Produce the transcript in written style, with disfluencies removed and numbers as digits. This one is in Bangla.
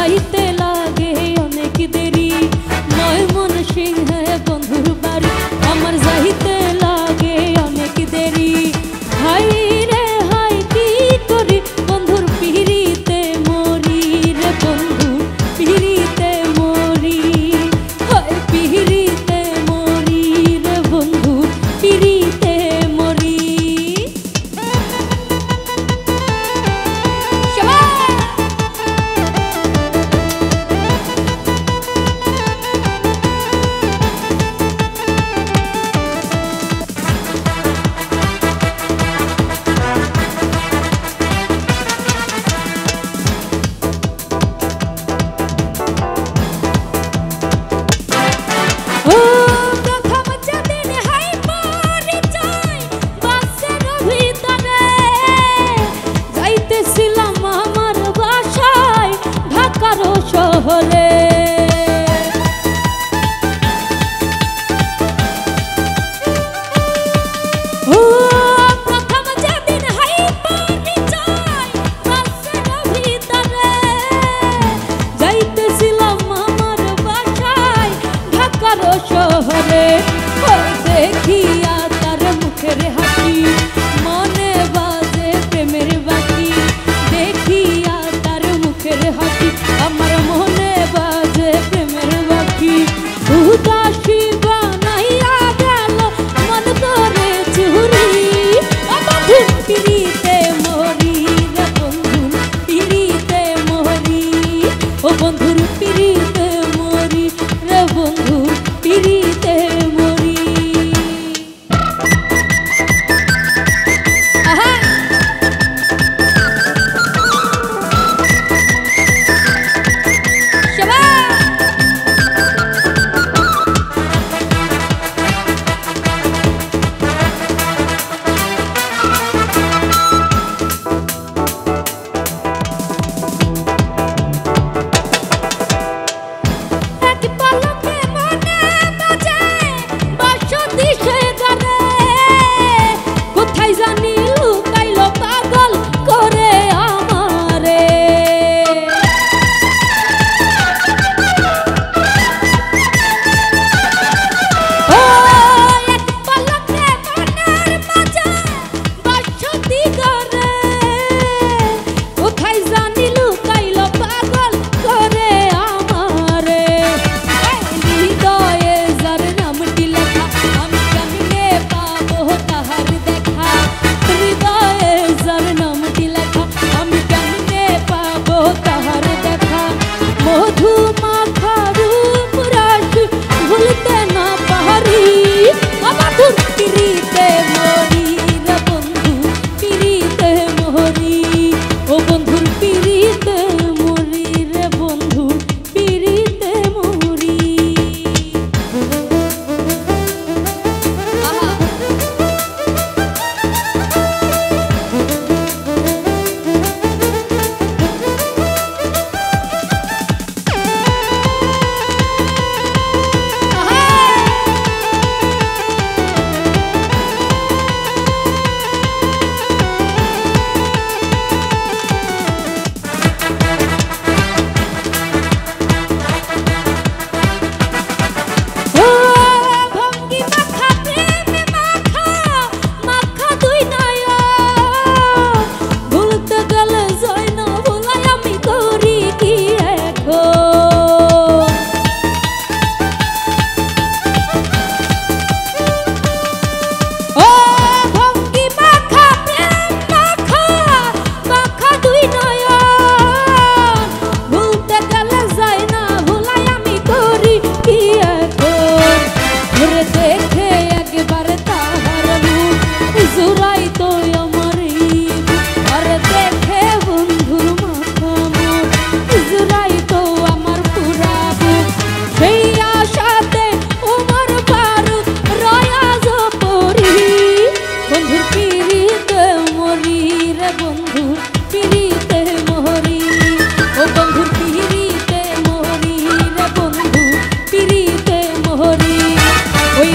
যাইতে লাগে অনেক দেরি ময়মন সিংহে বন্ধুর বাড়ি আমার যাইতে লাগে অনেক দেরি হাই রে হাই কি করি বন্ধুর পিড়িতে মরি রে বন্ধু পিড়িতে মরি হাই পিড়িতে মরি রে বন্ধু পিড়িতে মরি শহরে প্রথম যেদিন হাই পরিচয় বাসের ভিতরে যাইতেছিলাম আমার বাসায় ঢাকার শহরে দেখিয়া তার মুখের হাসি মনে বাজে প্রেমের বাকি দেখিয়া তার মুখের হাসি আমার মনে বাজে প্রেমের বাকি উদাসী বানাইয়া গেল মন করে চুরি বন্ধু পিড়িতে মরি রে বন্ধু পিড়িতে মরি ও বন্ধুর পিড়িতে মরি রে বন্ধু পিড়িতে মরি ওই